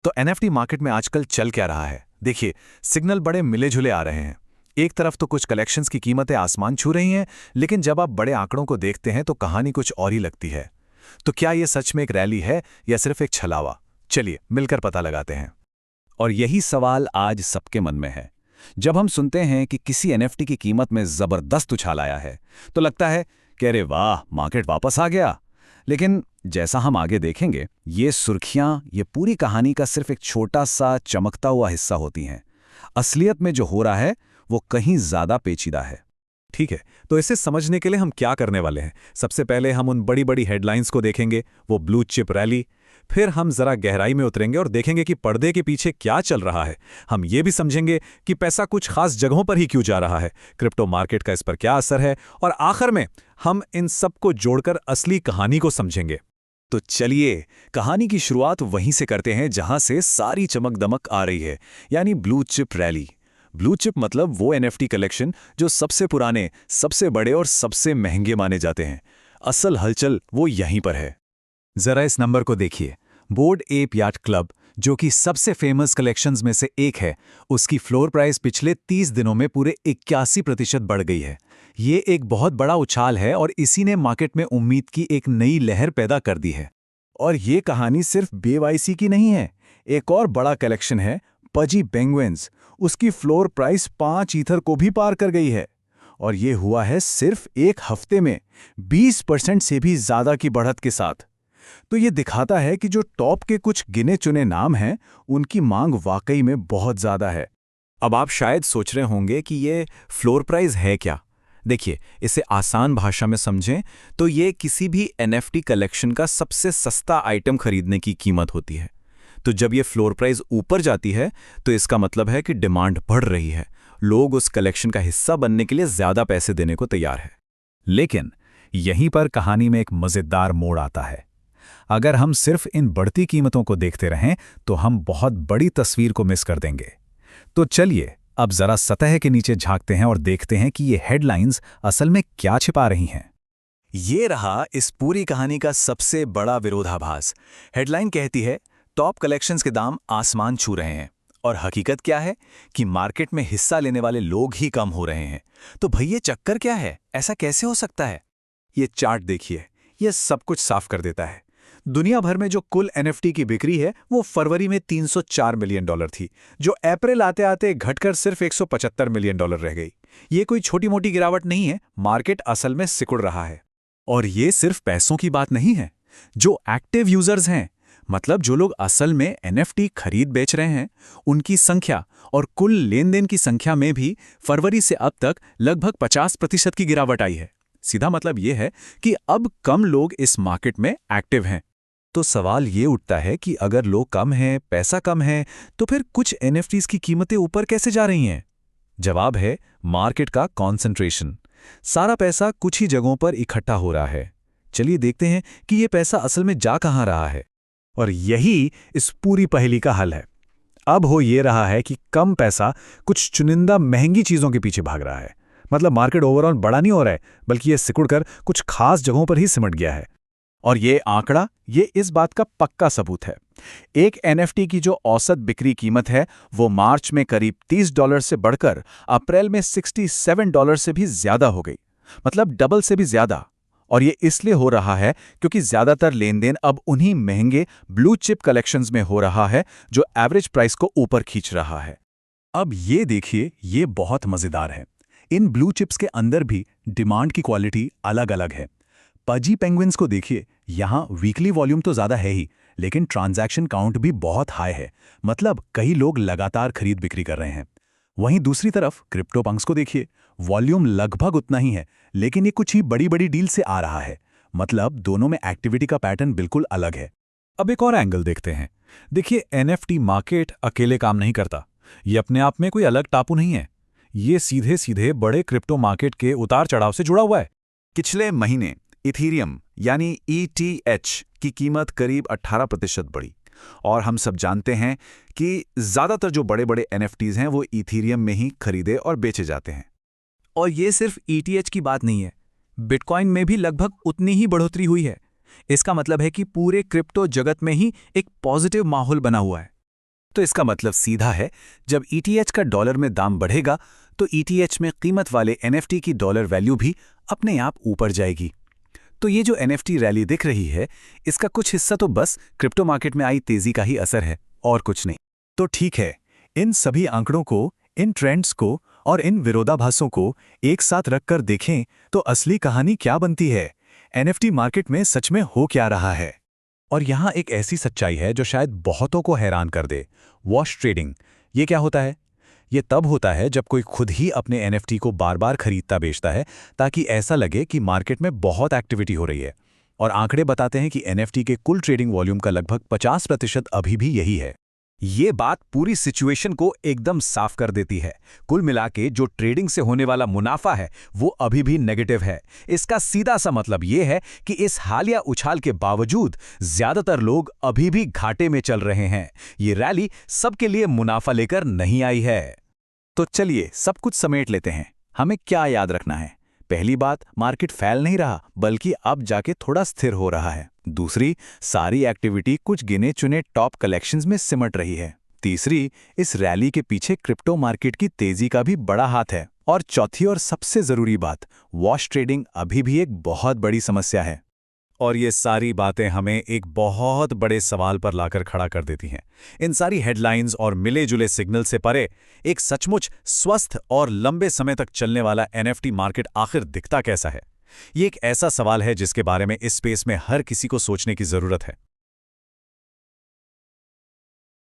तो NFT market में आजकल चल क्या रहा है? देखिए, सिग्नल बड़े मिले-जुले आ रहे हैं। एक तरफ तो कुछ कलेक्शंस की कीमतें आसमान छू रही हैं, लेकिन जब आप बड़े आंकड़ों को देखते हैं तो कहानी कुछ और ही लगती है। तो क्या ये सच में एक रैली है या सिर्फ एक छलावा? चलिए मिलकर पता लगाते हैं। और यही सवाल आज सबके मन में है। जब हम सुनते हैं कि किसी एनएफटी की कीमत में जबरदस्त उछाल आया है, तो लगता है कि अरे वाह, मार्केट वापस आ गया। लेकिन जैसा हम आगे देखेंगे, ये सुर्खियां, ये पूरी कहानी का सिर्फ एक छोटा सा चमकता हुआ हिस्सा होती हैं। असलियत में जो हो रहा है, वो कहीं ज्यादा पेचीदा है। ठीक है, तो इसे समझने के लिए हम क्या करने वाले हैं? सबसे पहले हम उन बड़ी बड़ी हेडलाइंस को देखेंगे, वो ब्लू चिप रैली। फिर हम जरा गहराई में उतरेंगे और देखेंगे कि पर्दे के पीछे क्या चल रहा है। हम ये भी समझेंगे कि पैसा कुछ खास जगहों पर ही क्यों जा रहा है, क्रिप्टो मार्केट का इस पर क्या असर है, और आखिर में हम इन सबको जोड़कर असली कहानी को समझेंगे। तो चलिए, कहानी की शुरुआत वहीं से करते हैं जहां से सारी चमक दमक आ रही है, यानी blue chip rally. Blue chip मतलब वो एनएफटी कलेक्शन जो सबसे पुराने, सबसे बड़े और सबसे महंगे माने जाते हैं। असल हलचल वो यहीं पर है। जरा इस नंबर को देखिए। बोर्ड एप याट क्लब, जो कि सबसे फेमस कलेक्शंस में से एक है, उसकी फ्लोर प्राइस पिछले 30 दिनों में पूरे 81% बढ़ गई है। ये एक बहुत बड़ा उछाल है और इसी ने मार्केट में उम्मीद की एक नई लहर पैदा कर दी है। और ये कहानी सिर्फ BYC की नहीं है। एक और बड़ा कलेक्शन है, पजी पेंगुइन्स। उसकी फ्लोर प्राइस 5 ईथर को भी पार कर गई है। और ये हुआ है सिर्फ एक हफ्ते में, 20% से भी ज्यादा की बढ़त के साथ। तो ये दिखाता है कि जो टॉप के कुछ गिने चुने नाम हैं, उनकी मांग वाकई में बहुत ज्यादा है। अब आप शायद सोच रहे होंगे कि ये फ्लोर प्राइस है क्या? देखिए, इसे आसान भाषा में समझें तो ये किसी भी एनएफटी कलेक्शन का सबसे सस्ता आइटम खरीदने की कीमत होती है। तो जब ये फ्लोर प्राइस ऊपर जाती है, तो इसका मतलब है कि डिमांड बढ़ रही है। लोग उस कलेक्शन का हिस्सा बनने के लिए ज्यादा पैसे देने को तैयार है। लेकिन यहीं पर कहानी में एक मजेदार मोड़ आता है। अगर हम सिर्फ इन बढ़ती कीमतों को देखते रहें, तो हम बहुत बड़ी तस्वीर को मिस कर देंगे। तो चलिए, अब जरा सतह के नीचे झांकते हैं और देखते हैं कि ये हेडलाइंस असल में क्या छिपा रही हैं। ये रहा इस पूरी कहानी का सबसे बड़ा विरोधाभास। हेडलाइन कहती है, टॉप कलेक्शंस के दाम आसमान छू रहे हैं। और हकीकत क्या है कि मार्केट में हिस्सा लेने वाले लोग ही कम हो रहे हैं। तो भई ये चक्कर क्या है? ऐसा कैसे हो सकता है? ये चार्ट देखिए, ये सब कुछ साफ कर देता है। दुनिया भर में जो कुल एनएफटी की बिक्री है, वो फरवरी में $304 मिलियन थी, जो अप्रैल आते आते घटकर सिर्फ $175 मिलियन रह गई। ये कोई छोटी मोटी गिरावट नहीं है, मार्केट असल में सिकुड़ रहा है। और ये सिर्फ पैसों की बात नहीं है। जो एक्टिव यूजर्स हैं, मतलब जो लोग असल में एनएफटी खरीद बेच रहे हैं, उनकी संख्या और कुल लेन देन की संख्या में भी फरवरी से अब तक लगभग 50% की गिरावट आई है। सीधा मतलब यह है कि अब कम लोग इस मार्केट में एक्टिव हैं। तो सवाल ये उठता है कि अगर लोग कम हैं, पैसा कम है, तो फिर कुछ एनएफटीज की कीमतें ऊपर कैसे जा रही हैं? जवाब है मार्केट का कॉन्सेंट्रेशन। सारा पैसा कुछ ही जगहों पर इकट्ठा हो रहा है। चलिए देखते हैं कि ये पैसा असल में जा कहां रहा है। और यही इस पूरी पहेली का हल है। अब हो ये रहा है कि कम पैसा कुछ चुनिंदा महंगी चीजों के पीछे भाग रहा है। मतलब मार्केट ओवरऑल बड़ा नहीं हो रहा है, बल्कि ये सिकुड़कर कुछ खास जगहों पर ही सिमट गया है। और ये आंकड़ा, ये इस बात का पक्का सबूत है। एक एनएफटी की जो औसत बिक्री कीमत है, वो मार्च में करीब $30 से बढ़कर अप्रैल में $67 से भी ज्यादा हो गई। मतलब डबल से भी ज्यादा। और ये इसलिए हो रहा है क्योंकि ज्यादातर लेन देन अब उन्हीं महंगे ब्लू चिप कलेक्शंस में हो रहा है, जो एवरेज प्राइस को ऊपर खींच रहा है। अब ये देखिए, ये बहुत मजेदार है। इन ब्लू चिप्स के अंदर भी डिमांड की क्वालिटी अलग अलग है। पजी पेंगुइन्स को देखिए, यहाँ वीकली वॉल्यूम तो ज्यादा है ही, लेकिन ट्रांजैक्शन काउंट भी बहुत हाई है। मतलब कई लोग लगातार खरीद बिक्री कर रहे हैं। वहीं दूसरी तरफ क्रिप्टो पंक्स को देखिए, वॉल्यूम लगभग उतना ही है, लेकिन ये कुछ ही बड़ी बड़ी डील से आ रहा है। मतलब दोनों में एक्टिविटी का पैटर्न बिल्कुल अलग है। अब एक और एंगल देखते हैं। देखिए, एनएफटी मार्केट अकेले काम नहीं करता। ये अपने आप में कोई अलग टापू नहीं है। ये सीधे सीधे बड़े क्रिप्टो मार्केट के उतार चढ़ाव से जुड़ा हुआ है। पिछले महीने इथीरियम यानी ETH की कीमत करीब 18% बढ़ी। और हम सब जानते हैं कि ज्यादातर जो बड़े बड़े एनएफटीज हैं, वो इथीरियम में ही खरीदे और बेचे जाते हैं। और ये सिर्फ ETH की बात नहीं है, बिटकॉइन में भी लगभग उतनी ही बढ़ोतरी हुई है। इसका मतलब है कि पूरे क्रिप्टो जगत में ही एक पॉजिटिव माहौल बना हुआ है। तो इसका मतलब सीधा है, जब ETH का डॉलर में दाम बढ़ेगा तो ETH में कीमत वाले NFT की डॉलर वैल्यू भी अपने आप ऊपर जाएगी। तो ये जो NFT रैली दिख रही है, इसका कुछ हिस्सा तो बस क्रिप्टो मार्केट में आई तेजी का ही असर है और कुछ नहीं। तो ठीक है, इन सभी आंकड़ों को, इन ट्रेंड्स को और इन विरोधाभासों को एक साथ रखकर देखें तो असली कहानी क्या बनती है, NFT मार्केट में सच में हो क्या रहा है। और यहाँ एक ऐसी सच्चाई है जो शायद बहुतों को हैरान कर दे। वॉश ट्रेडिंग, ये क्या होता है? ये तब होता है जब कोई खुद ही अपने NFT को बार बार खरीदता बेचता है ताकि ऐसा लगे कि मार्केट में बहुत एक्टिविटी हो रही है। और आंकड़े बताते हैं कि NFT के कुल ट्रेडिंग वॉल्यूम का लगभग 50% अभी भी यही है। ये बात पूरी सिचुएशन को एकदम साफ कर देती है। कुल मिलाके जो ट्रेडिंग से होने वाला मुनाफा है वो अभी भी नेगेटिव है। इसका सीधा सा मतलब ये है कि इस हालिया उछाल के बावजूद ज्यादातर लोग अभी भी घाटे में चल रहे हैं। ये रैली सबके लिए मुनाफा लेकर नहीं आई है। तो चलिए सब कुछ समेट लेते हैं। हमें क्या याद रखना है? पहली बात, मार्केट फैल नहीं रहा बल्कि अब जाके थोड़ा स्थिर हो रहा है। दूसरी, सारी एक्टिविटी कुछ गिने चुने टॉप कलेक्शंस में सिमट रही है। तीसरी, इस रैली के पीछे क्रिप्टो मार्केट की तेजी का भी बड़ा हाथ है। और चौथी और सबसे जरूरी बात, वॉश ट्रेडिंग अभी भी एक बहुत बड़ी समस्या है। और ये सारी बातें हमें एक बहुत बड़े सवाल पर लाकर खड़ा कर देती हैं। इन सारी हेडलाइंस और मिले जुले सिग्नल से परे एक सचमुच स्वस्थ और लंबे समय तक चलने वाला NFT मार्केट आखिर दिखता कैसा है? ये एक ऐसा सवाल है जिसके बारे में इस स्पेस में हर किसी को सोचने की जरूरत है।